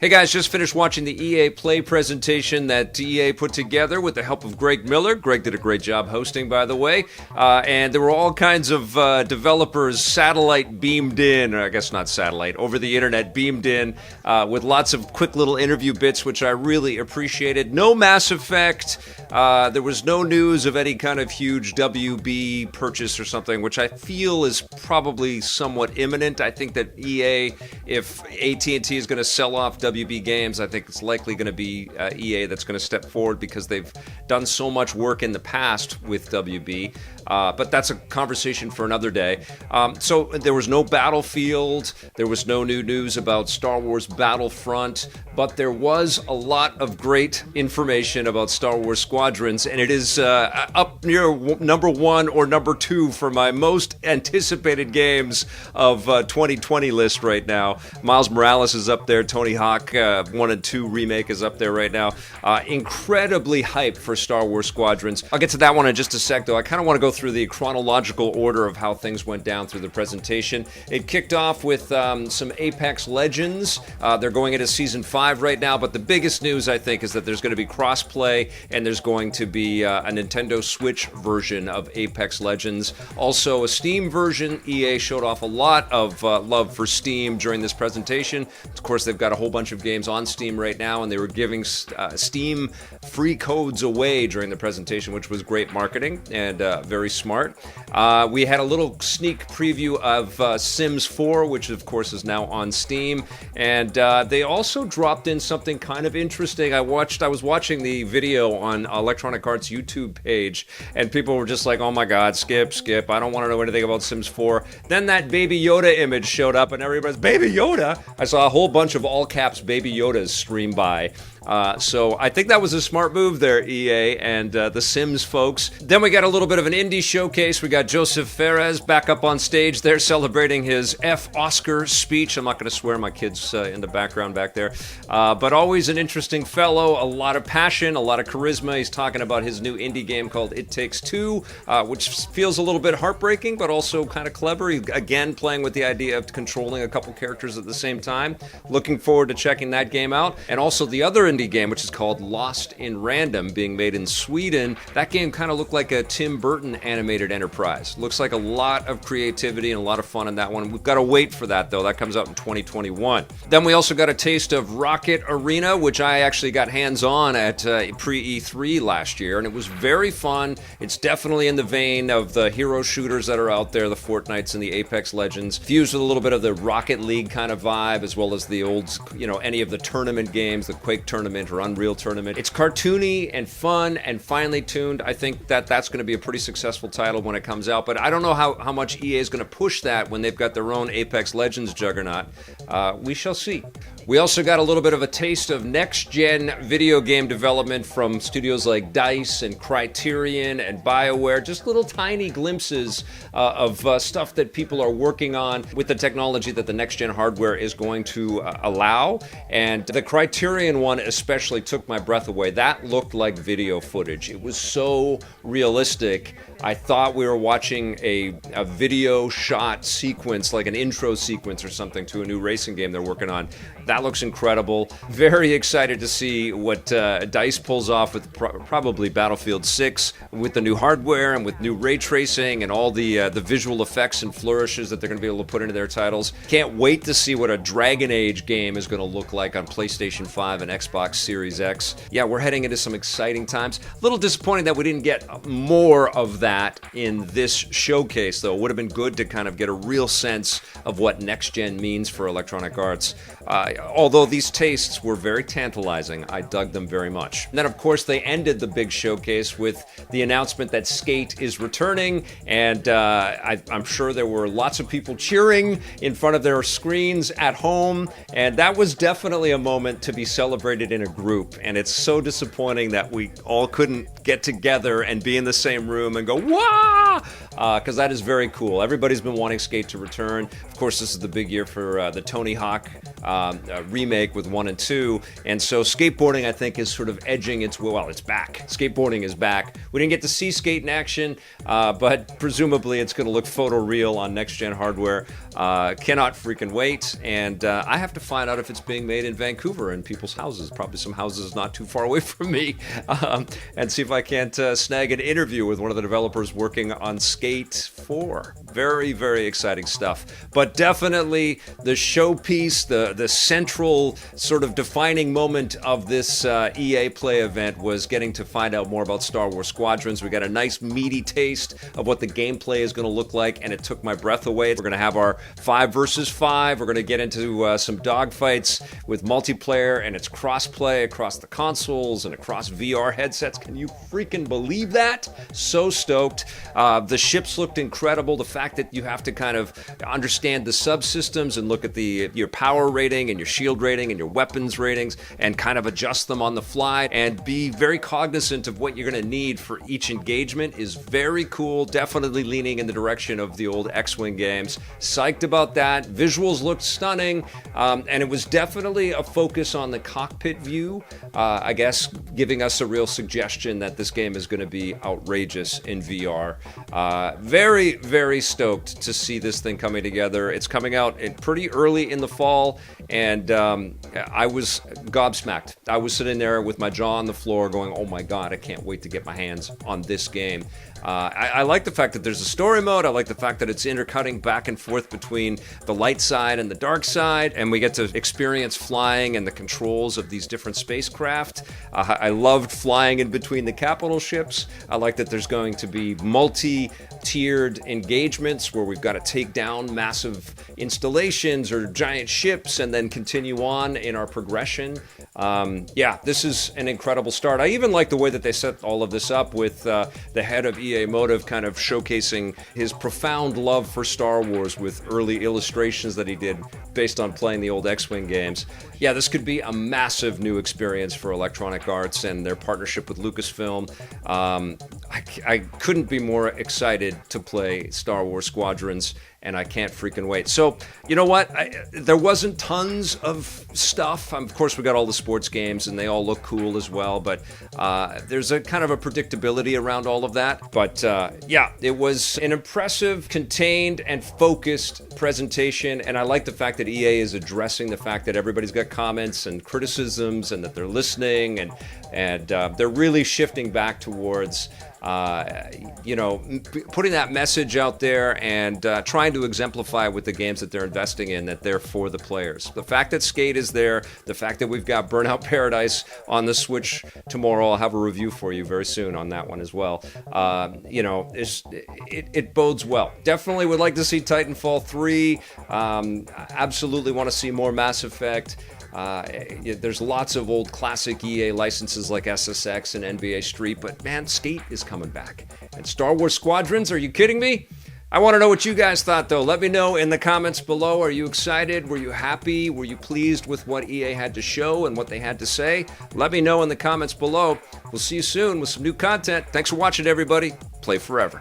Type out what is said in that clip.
Hey guys, just finished watching the EA Play presentation that EA put together with the help of Greg Miller. Greg did a great job hosting, by the way. And there were all kinds of developers satellite beamed in, or I guess not satellite, over the internet beamed in with lots of quick little interview bits, which I really appreciated. No Mass Effect. There was no news of any kind of huge WB purchase or something, which I feel is probably somewhat imminent. I think that EA, if AT&T is going to sell off WB Games, I think it's likely going to be EA that's going to step forward because they've done so much work in the past with WB. But that's a conversation for another day. So there was no Battlefield. There was no new news about Star Wars Battlefront. But there was a lot of great information about Star Wars Squadrons, and it is up near number 1 or number 2 for my most anticipated games of 2020 list right now. Miles Morales is up there. Tony Hawk 1 and 2 remake is up there right now. Incredibly hyped for Star Wars Squadrons. I'll get to that one in just a sec, though. I kind of want to go through the chronological order of how things went down through the presentation. It kicked off with some Apex Legends. They're going into Season 5 right now, but the biggest news, I think, is that there's going to be cross-play, and there's going to be a Nintendo Switch version of Apex Legends. Also, a Steam version. EA showed off a lot of love for Steam during this presentation. Of course, they've got a whole bunch of games on Steam right now, and they were giving Steam free codes away during the presentation, which was great marketing and very smart. We had a little sneak preview of Sims 4, which of course is now on Steam, and they also dropped in something kind of interesting. I was watching the video on Electronic Arts YouTube page, and people were just like, oh my god, skip, I don't want to know anything about Sims 4. Then that Baby Yoda image showed up, and everybody's, Baby Yoda? I saw a whole bunch of all caps Baby Yodas stream by. So I think that was a smart move there, EA and the Sims folks. Then we got a little bit of an indie showcase. We got Joseph Fares back up on stage there celebrating his Oscar speech. I'm not going to swear, my kid's in the background back there. But always an interesting fellow, a lot of passion, a lot of charisma. He's talking about his new indie game called It Takes Two, which feels a little bit heartbreaking, but also kind of clever. Again, playing with the idea of controlling a couple characters at the same time. Looking forward to checking that game out. And also the other indie game, which is called Lost in Random, being made in Sweden. That game kind of looked like a Tim Burton animated enterprise. Looks like a lot of creativity and a lot of fun in that one. We've got to wait for that, though. That comes out in 2021. Then we also got a taste of Rocket Arena, which I actually got hands-on at pre-E3 last year, and it was very fun. It's definitely in the vein of the hero shooters that are out there, the Fortnites and the Apex Legends, fused with a little bit of the Rocket League kind of vibe, as well as the old, any of the tournament games, the Quake Tournament or Unreal Tournament. It's cartoony and fun and finely tuned. I think that that's going to be a pretty successful title when it comes out, but I don't know how much EA is going to push that when they've got their own Apex Legends juggernaut. We shall see. We also got a little bit of a taste of next-gen video game development from studios like DICE and Criterion and BioWare, just little tiny glimpses of stuff that people are working on with the technology that the next-gen hardware is going to allow. And the Criterion one especially took my breath away. That looked like video footage. It was so realistic. I thought we were watching a video shot sequence, like an intro sequence or something to a new racing game they're working on. That looks incredible. Very excited to see what DICE pulls off with probably Battlefield 6 with the new hardware and with new ray tracing and all the visual effects and flourishes that they're going to be able to put into their titles. Can't wait to see what a Dragon Age game is going to look like on PlayStation 5 and Xbox Series X. Yeah, we're heading into some exciting times. A little disappointing that we didn't get more of that in this showcase, though. It would have been good to kind of get a real sense of what next-gen means for Electronic Arts. Although these tastes were very tantalizing, I dug them very much. And then, of course, they ended the big showcase with the announcement that Skate is returning, and I'm sure there were lots of people cheering in front of their screens at home, and that was definitely a moment to be celebrated in a group, and it's so disappointing that we all couldn't get together and be in the same room and go, "Wah!" because that is very cool. Everybody's been wanting Skate to return. Of course, this is the big year for the Tony Hawk remake with 1 and 2, and so skateboarding, I think, is sort of edging its well. It's back. Skateboarding is back. We didn't get to see Skate in action, but presumably it's going to look photoreal on next-gen hardware. Cannot freaking wait, and I have to find out if it's being made in Vancouver in people's houses, probably some houses not too far away from me, and see if I can't snag an interview with one of the developers working on Skate 4. Very, very exciting stuff. But definitely the showpiece, the central sort of defining moment of this EA Play event was getting to find out more about Star Wars Squadrons. We got a nice meaty taste of what the gameplay is going to look like, and it took my breath away. We're going to have our 5 versus 5. We're going to get into some dogfights with multiplayer, and it's cross-play across the consoles and across VR headsets. Can you freaking believe that? So stoked. The ships looked incredible. The fact that you have to kind of understand the subsystems and look at your power rating and your shield rating and your weapons ratings and kind of adjust them on the fly and be very cognizant of what you're going to need for each engagement is very cool. Definitely leaning in the direction of the old X-Wing games. Psyched about that. Visuals looked stunning, and it was definitely a focus on the cockpit view, I guess giving us a real suggestion that this game is going to be outrageous in VR. Very, very stoked to see this thing coming together. It's coming out pretty early in the fall, and I was gobsmacked. I was sitting there with my jaw on the floor going, oh my god, I can't wait to get my hands on this game. I like the fact that there's a story mode. I like the fact that it's intercutting back and forth between the light side and the dark side, and we get to experience flying and the controls of these different spacecraft. I loved flying in between the capital ships. I like that there's going to be multi-tiered engagements where we've got to take down massive installations or giant ships and then continue on in our progression. Yeah, this is an incredible start. I even like the way that they set all of this up with the head of EA Motive kind of showcasing his profound love for Star Wars with early illustrations that he did based on playing the old X-Wing games. Yeah, this could be a massive new experience for Electronic Arts and their partnership with Lucasfilm. I couldn't be more excited to play Star Wars Squadrons, and I can't freaking wait. So, you know what? There wasn't tons of stuff. Of course, we got all the sports games, and they all look cool as well, but there's a kind of a predictability around all of that. But yeah, it was an impressive, contained, and focused presentation, and I like the fact that EA is addressing the fact that everybody's got comments and criticisms, and that they're listening, and they're really shifting back towards putting that message out there and trying to exemplify with the games that they're investing in that they're for the players. The fact that Skate is there, the fact that we've got Burnout Paradise on the Switch tomorrow, I'll have a review for you very soon on that one as well. It bodes well. Definitely would like to see Titanfall 3. Absolutely want to see more Mass Effect. There's lots of old classic EA licenses like SSX and NBA Street, but man, Skate is coming back. And Star Wars Squadrons, are you kidding me? I want to know what you guys thought, though. Let me know in the comments below. Are you excited? Were you happy? Were you pleased with what EA had to show and what they had to say? Let me know in the comments below. We'll see you soon with some new content. Thanks for watching, everybody. Play forever.